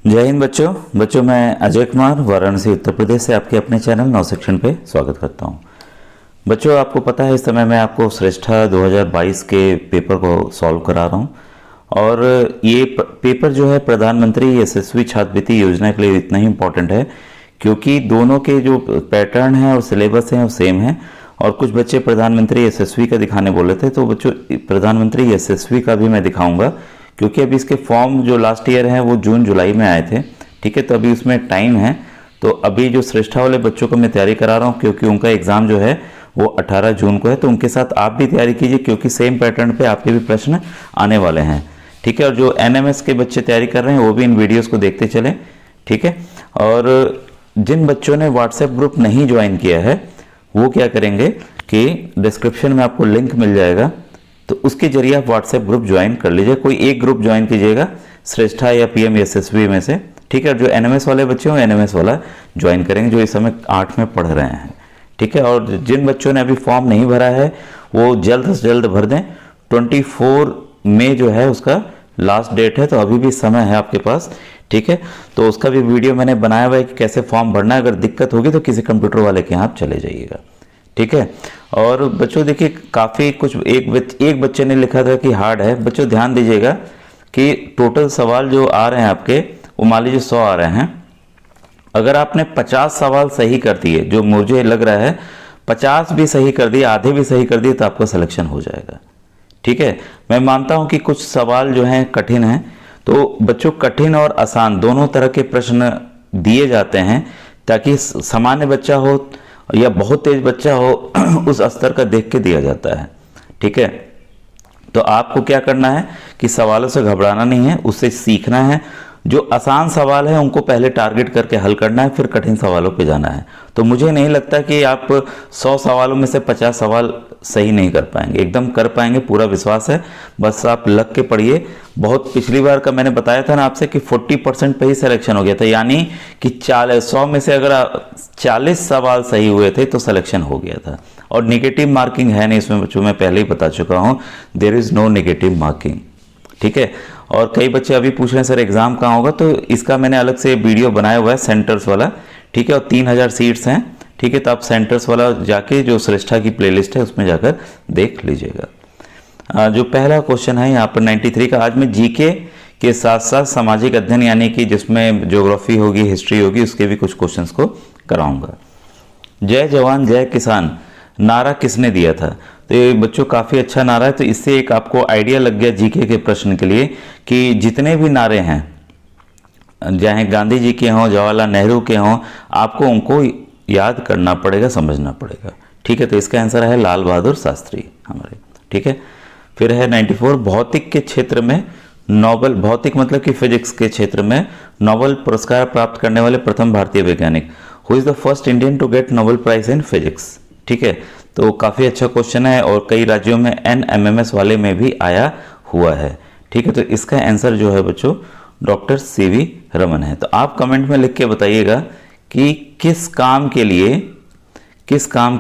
जय हिंद बच्चों मैं अजय कुमार वाराणसी उत्तर प्रदेश से आपके अपने चैनल नौ सेक्शन पे स्वागत करता हूं। बच्चों आपको पता है इस समय मैं आपको श्रेष्ठा 2022 के पेपर को सॉल्व करा रहा हूं और ये पेपर जो है प्रधानमंत्री यशस्वी छात्रवृत्ति योजना के लिए इतना ही इम्पोर्टेंट है क्योंकि दोनों के जो पैटर्न है और सिलेबस है वो सेम है। और कुछ बच्चे प्रधानमंत्री यशस्वी का दिखाने बोले थे, तो बच्चों प्रधानमंत्री यशस्वी का भी मैं दिखाऊंगा क्योंकि अभी इसके फॉर्म जो लास्ट ईयर हैं वो जून जुलाई में आए थे। ठीक है, तो अभी उसमें टाइम है। तो अभी जो श्रेष्ठा वाले बच्चों को मैं तैयारी करा रहा हूँ क्योंकि उनका एग्ज़ाम जो है वो 18 जून को है, तो उनके साथ आप भी तैयारी कीजिए क्योंकि सेम पैटर्न पे आपके भी प्रश्न आने वाले हैं। ठीक है, और जो एनएमएस के बच्चे तैयारी कर रहे हैं वो भी इन वीडियोज़ को देखते चलें। ठीक है, और जिन बच्चों ने व्हाट्सएप ग्रुप नहीं ज्वाइन किया है वो क्या करेंगे कि डिस्क्रिप्शन में आपको लिंक मिल जाएगा, तो उसके जरिए आप व्हाट्सएप ग्रुप ज्वाइन कर लीजिए। कोई एक ग्रुप ज्वाइन कीजिएगा श्रेष्ठा या पीएम यशस्वी में से। ठीक है, जो एनएमएस वाले बच्चे हो एनएमएस वाला ज्वाइन करेंगे जो इस समय 8 में पढ़ रहे हैं। ठीक है, और जिन बच्चों ने अभी फॉर्म नहीं भरा है वो जल्द से जल्द भर दें। 24 मई जो है उसका लास्ट डेट है, तो अभी भी समय है आपके पास। ठीक है, तो उसका भी वीडियो मैंने बनाया हुआ है कि कैसे फॉर्म भरना है। अगर दिक्कत होगी तो किसी कंप्यूटर वाले के यहाँ आप चले जाइएगा। ठीक है, और बच्चों देखिए काफ़ी कुछ एक बच्चे ने लिखा था कि हार्ड है। बच्चों ध्यान दीजिएगा कि टोटल सवाल जो आ रहे हैं आपके वो मान लीजिए 100 आ रहे हैं। अगर आपने 50 सवाल सही कर दिए, जो मुझे लग रहा है 50 भी सही कर दिए, आधे भी सही कर दिए, तो आपका सिलेक्शन हो जाएगा। ठीक है, मैं मानता हूं कि कुछ सवाल जो हैं कठिन हैं, तो बच्चों कठिन और आसान दोनों तरह के प्रश्न दिए जाते हैं ताकि सामान्य बच्चा हो या बहुत तेज बच्चा हो उस स्तर का देख के दिया जाता है। ठीक है, तो आपको क्या करना है कि सवालों से घबराना नहीं है, उससे सीखना है। जो आसान सवाल है उनको पहले टारगेट करके हल करना है, फिर कठिन सवालों पे जाना है। तो मुझे नहीं लगता कि आप 100 सवालों में से 50 सवाल सही नहीं कर पाएंगे, एकदम कर पाएंगे, पूरा विश्वास है। बस आप लग के पढ़िए। बहुत पिछली बार का मैंने बताया था ना आपसे कि 40% पे ही सिलेक्शन हो गया था, यानी कि 100 में से अगर 40 सवाल सही हुए थे तो सिलेक्शन हो गया था। और निगेटिव मार्किंग है नहीं इसमें बच्चों, मैं पहले ही बता चुका हूँ, there is no negative marking. ठीक है, और कई बच्चे अभी पूछ रहे हैं सर एग्ज़ाम कहाँ होगा, तो इसका मैंने अलग से वीडियो बनाया हुआ है सेंटर्स वाला। ठीक है, और 3000 सीट्स हैं। ठीक है, तो आप सेंटर्स वाला जाके जो श्रेष्ठा की प्लेलिस्ट है उसमें जाकर देख लीजिएगा। जो पहला क्वेश्चन है यहाँ पर 93 का, आज मैं जीके के साथ साथ सामाजिक अध्ययन यानी कि जिसमें ज्योग्राफी होगी, हिस्ट्री होगी, उसके भी कुछ क्वेश्चंस को कराऊंगा। जय जवान जय किसान नारा किसने दिया था? तो ये बच्चों काफ़ी अच्छा नारा है, तो इससे एक आपको आइडिया लग गया जीके के प्रश्न के लिए कि जितने भी नारे हैं, चाहे गांधी जी के हों, जवाहरलाल नेहरू के हों, आपको उनको याद करना पड़ेगा, समझना पड़ेगा। ठीक है, तो इसका आंसर है लाल बहादुर शास्त्री हमारे। ठीक है, फिर है 94 भौतिक के क्षेत्र में नोबेल, भौतिक मतलब कि फिजिक्स के क्षेत्र में नोबेल पुरस्कार प्राप्त करने वाले प्रथम भारतीय वैज्ञानिक। Who is the first Indian to get Nobel prize in physics? ठीक है, तो काफ़ी अच्छा क्वेश्चन है और कई राज्यों में एनएमएमएस वाले में भी आया हुआ है। ठीक है, तो इसका आंसर जो है बच्चों डॉक्टर सीवी रमन है। तो आप कमेंट में लिख के बताइएगा कि किस काम के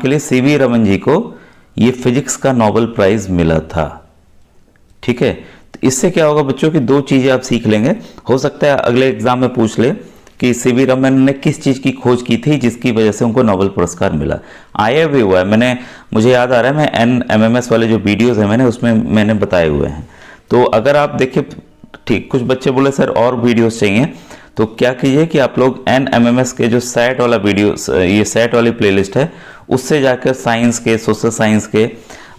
लिए सीवी रमन जी को ये फिजिक्स का नोबेल प्राइज मिला था। ठीक है, तो इससे क्या होगा बच्चों की दो चीज़ें आप सीख लेंगे। हो सकता है अगले एग्जाम में पूछ ले कि सीवी रमन ने किस चीज़ की खोज की थी जिसकी वजह से उनको नोबेल पुरस्कार मिला। आया भी हुआ है, मुझे याद आ रहा है, मैं एनएमएमएस वाले जो वीडियोस हैं उसमें मैंने बताए हुए हैं। तो अगर आप देखिए, ठीक, कुछ बच्चे बोले सर और वीडियोस चाहिए, तो क्या कीजिए कि आप लोग एनएमएमएस के जो सैट वाला वीडियोस, ये सैट वाली प्लेलिस्ट है, उससे जाकर साइंस के, सोशल साइंस के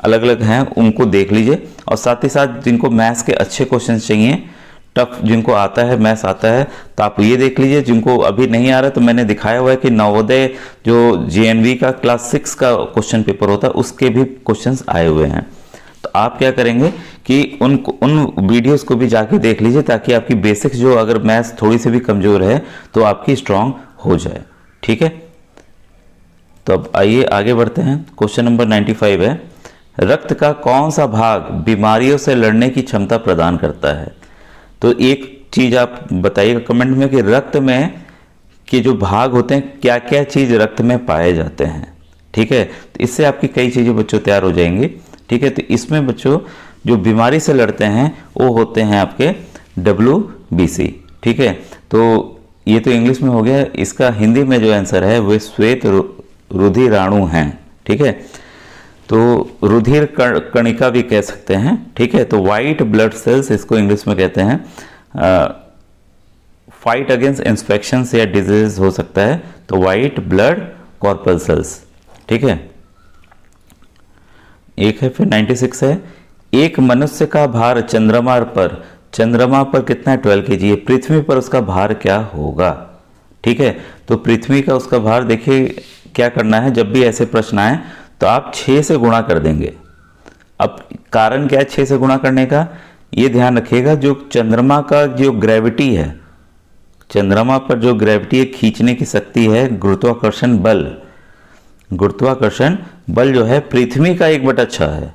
अलग अलग हैं उनको देख लीजिए। और साथ ही साथ जिनको मैथ्स के अच्छे क्वेश्चन चाहिए, टफ जिनको आता है, मैथ्स आता है, तो आप ये देख लीजिए। जिनको अभी नहीं आ रहा तो मैंने दिखाया हुआ है कि नवोदय जो जेएनवी का क्लास 6 का क्वेश्चन पेपर होता है उसके भी क्वेश्चंस आए हुए हैं। तो आप क्या करेंगे कि उन वीडियोस को भी जाके देख लीजिए ताकि आपकी बेसिक्स जो अगर मैथ्स थोड़ी सी भी कमज़ोर है तो आपकी स्ट्रांग हो जाए। ठीक है, तो अब आइए आगे बढ़ते हैं। क्वेश्चन नंबर 95 है, रक्त का कौन सा भाग बीमारियों से लड़ने की क्षमता प्रदान करता है? तो एक चीज़ आप बताइएगा कमेंट में कि रक्त में के जो भाग होते हैं क्या क्या चीज़ रक्त में पाए जाते हैं। ठीक है, तो इससे आपकी कई चीज़ें बच्चों तैयार हो जाएंगी। ठीक है, तो इसमें बच्चों जो बीमारी से लड़ते हैं वो होते हैं आपके WBC। ठीक है, तो ये तो इंग्लिश में हो गया, इसका हिंदी में जो आंसर है वो श्वेत रुधिराणु हैं। ठीक है, तो रुधिर कणिका भी कह सकते हैं। ठीक है, तो वाइट ब्लड सेल्स इसको इंग्लिश में कहते हैं। फाइट अगेंस्ट इन्फेक्शन या डिजीज हो सकता है, तो वाइट ब्लड कॉर्पल्सल्स। ठीक है, एक है, फिर 96 है, एक मनुष्य का भार चंद्रमा पर कितना है? 12 kg। पृथ्वी पर उसका भार क्या होगा? ठीक है, तो पृथ्वी का उसका भार देखिए क्या करना है, जब भी ऐसे प्रश्न आए तो आप 6 से गुणा कर देंगे। अब कारण क्या है 6 से गुणा करने का? ये ध्यान रखिएगा, जो चंद्रमा का जो ग्रेविटी है, चंद्रमा पर जो ग्रेविटी है, खींचने की शक्ति है, गुरुत्वाकर्षण बल जो है पृथ्वी का 1/6 है,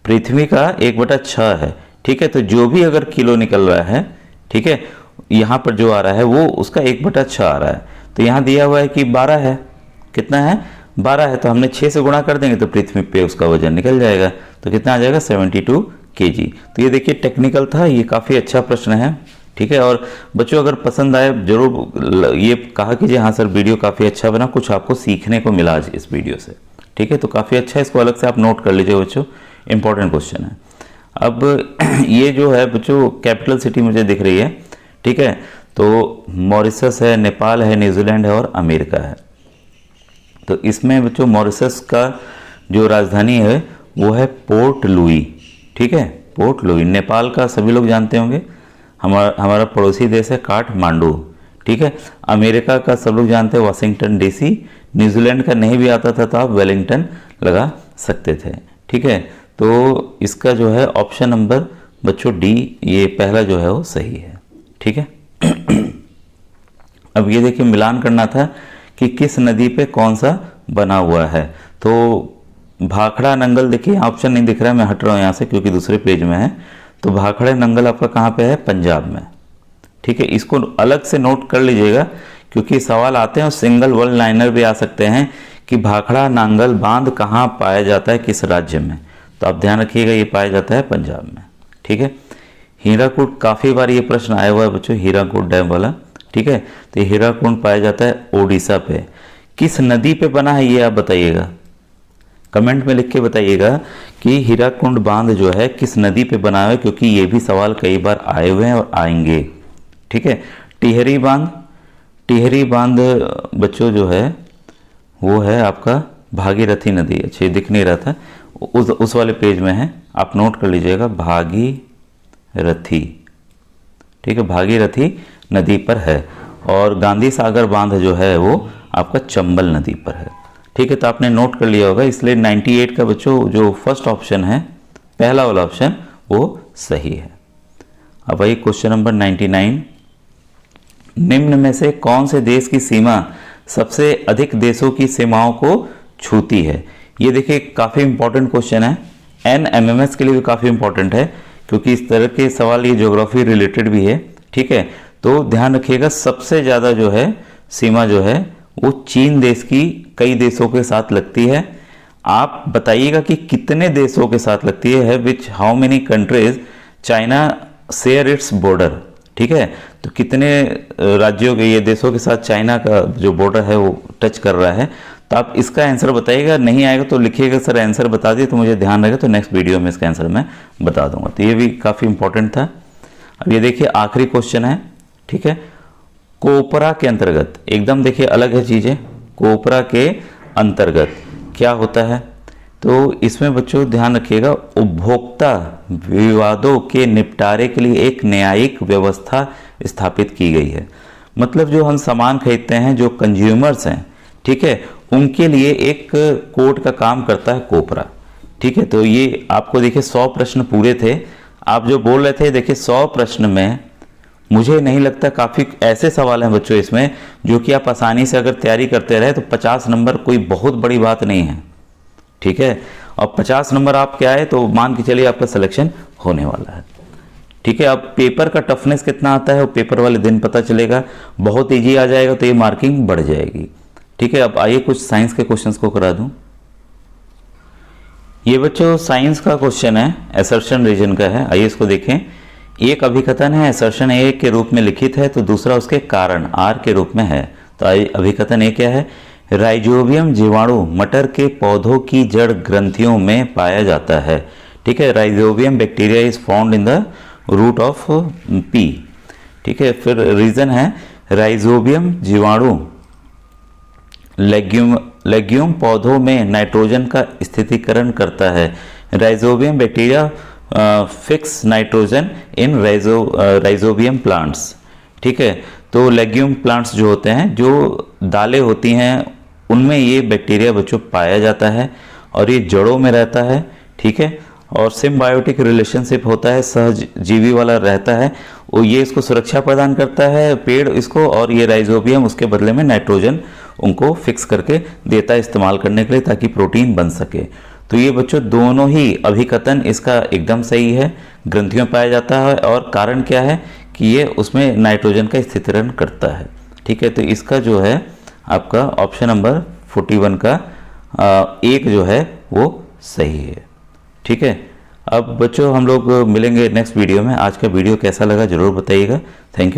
पृथ्वी का 1/6 है। ठीक है, तो जो भी अगर किलो निकल रहा है, ठीक है, यहाँ पर जो आ रहा है वो उसका 1/6 आ रहा है। तो यहाँ दिया हुआ है कि 12 है, कितना है? 12 है, तो हमने 6 से गुणा कर देंगे तो पृथ्वी पे उसका वजन निकल जाएगा। तो कितना आ जाएगा? 72 kg। तो ये देखिए टेक्निकल था, ये काफ़ी अच्छा प्रश्न है। ठीक है, और बच्चों अगर पसंद आए जरूर ये कहा कीजिए हाँ सर वीडियो काफ़ी अच्छा बना, कुछ आपको सीखने को मिला आज इस वीडियो से। ठीक है, तो काफ़ी अच्छा है, इसको अलग से आप नोट कर लीजिए बच्चों, इंपॉर्टेंट क्वेश्चन है। अब ये जो है बच्चों कैपिटल सिटी मुझे दिख रही है। ठीक है, तो मॉरिशस है, नेपाल है, न्यूजीलैंड है और अमेरिका है। तो इसमें बच्चों मॉरिशस का जो राजधानी है वो है पोर्ट लुई। ठीक है, पोर्ट लुई। नेपाल का सभी लोग जानते होंगे, हमारा पड़ोसी देश है काठमांडू। ठीक है, अमेरिका का सब लोग जानते हैं वाशिंगटन डीसी। न्यूजीलैंड का नहीं भी आता था तो आप वेलिंगटन लगा सकते थे। ठीक है, तो इसका जो है ऑप्शन नंबर बच्चों डी, ये पहला जो है वो सही है। ठीक है, अब ये देखिए मिलान करना था कि किस नदी पे कौन सा बना हुआ है। तो भाखड़ा नंगल, देखिए ऑप्शन नहीं दिख रहा है, मैं हट रहा हूँ यहाँ से क्योंकि दूसरे पेज में है। तो भाखड़ा नंगल आपका कहाँ पे है? पंजाब में। ठीक है, इसको अलग से नोट कर लीजिएगा क्योंकि सवाल आते हैं और सिंगल वन लाइनर भी आ सकते हैं कि भाखड़ा नांगल बांध कहाँ पाया जाता है, किस राज्य में। तो आप ध्यान रखिएगा, ये पाया जाता है पंजाब में। ठीक है, हीराकुड, काफ़ी बार ये प्रश्न आया हुआ है बच्चों, हीराकुड डैम वाला। ठीक है, तो हीराकुंड पाया जाता है ओडिशा पे। किस नदी पे बना है ये आप बताइएगा, कमेंट में लिख के बताइएगा कि हीराकुंड बांध जो है किस नदी पे बना है, क्योंकि ये भी सवाल कई बार आए हुए हैं और आएंगे। ठीक है, टिहरी बांध बच्चों जो है वो है आपका भागीरथी नदी। अच्छा ये दिख नहीं रहा था, उस वाले पेज में है, आप नोट कर लीजिएगा भागीरथी। ठीक है, भागीरथी नदी पर है। और गांधी सागर बांध जो है वो आपका चंबल नदी पर है। ठीक है, तो आपने नोट कर लिया होगा, इसलिए 98 का बच्चों जो फर्स्ट ऑप्शन है, पहला वाला ऑप्शन, वो सही है। अब आइए क्वेश्चन नंबर 99, निम्न में से कौन से देश की सीमा सबसे अधिक देशों की सीमाओं को छूती है? ये देखिए काफ़ी इंपॉर्टेंट क्वेश्चन है, NMMS के लिए भी काफ़ी इंपॉर्टेंट है क्योंकि इस तरह के सवाल ये ज्योग्राफी रिलेटेड भी है। ठीक है, तो ध्यान रखिएगा सबसे ज़्यादा जो है सीमा जो है वो चीन देश की कई देशों के साथ लगती है। आप बताइएगा कि कितने देशों के साथ लगती है, विच how many countries China share its border. ठीक है, तो कितने राज्यों के ये देशों के साथ चाइना का जो बॉर्डर है वो टच कर रहा है। तो आप इसका आंसर बताइएगा, नहीं आएगा तो लिखिएगा सर आंसर बता दिए, तो मुझे ध्यान रहेगा, तो नेक्स्ट वीडियो में इसका आंसर मैं बता दूंगा। तो ये भी काफ़ी इंपॉर्टेंट था। अब ये देखिए आखिरी क्वेश्चन है। ठीक है, कोपरा के अंतर्गत, एकदम देखिए अलग है चीज़ें, कोपरा के अंतर्गत क्या होता है? तो इसमें बच्चों ध्यान रखिएगा, उपभोक्ता विवादों के निपटारे के लिए एक न्यायिक व्यवस्था स्थापित की गई है। मतलब जो हम सामान खरीदते हैं, जो कंज्यूमर्स हैं, ठीक है, उनके लिए एक कोर्ट का काम करता है कोपरा। ठीक है, तो ये आपको देखिए 100 प्रश्न पूरे थे। आप जो बोल रहे थे देखिए 100 प्रश्न में मुझे नहीं लगता, काफ़ी ऐसे सवाल हैं बच्चों इसमें जो कि आप आसानी से अगर तैयारी करते रहे तो 50 नंबर कोई बहुत बड़ी बात नहीं है। ठीक है, और 50 नंबर आप क्या है तो मान के चलिए आपका सिलेक्शन होने वाला है। ठीक है, अब पेपर का टफनेस कितना आता है वो पेपर वाले दिन पता चलेगा। बहुत ईजी आ जाएगा तो ये मार्किंग बढ़ जाएगी। ठीक है, अब आइए कुछ साइंस के क्वेश्चंस को करा दूं। ये बच्चों साइंस का क्वेश्चन है, असर्शन रीजन का है। आइए इसको देखें। एक अभिकथन है असर्शन ए के रूप में लिखित है, तो दूसरा उसके कारण आर के रूप में है। तो अभिकथन ए क्या है? राइजोबियम जीवाणु मटर के पौधों की जड़ ग्रंथियों में पाया जाता है। ठीक है, rhizobium bacteria is found in the root of pea. ठीक है, फिर रीजन है राइजोबियम जीवाणु लेग्यूम पौधों में नाइट्रोजन का स्थितीकरण करता है। Rhizobium bacteria fix nitrogen in rhizobium plants. ठीक है, तो लेग्यूम प्लांट्स जो होते हैं, जो दालें होती हैं, उनमें ये बैक्टीरिया बच्चों पाया जाता है और ये जड़ों में रहता है। ठीक है, और सिम्बायोटिक रिलेशनशिप होता है, सहजीवी वाला रहता है। वो ये इसको सुरक्षा प्रदान करता है पेड़ इसको, और ये राइजोबियम उसके बदले में नाइट्रोजन उनको फिक्स करके देता है इस्तेमाल करने के लिए, ताकि प्रोटीन बन सके। तो ये बच्चों दोनों ही अभिकथन इसका एकदम सही है। ग्रंथियों में पाया जाता है और कारण क्या है कि ये उसमें नाइट्रोजन का स्थिरीकरण करता है। ठीक है, तो इसका जो है आपका ऑप्शन नंबर 41 का एक जो है वो सही है। ठीक है, अब बच्चों हम लोग मिलेंगे नेक्स्ट वीडियो में। आज का वीडियो कैसा लगा जरूर बताइएगा। Thank you.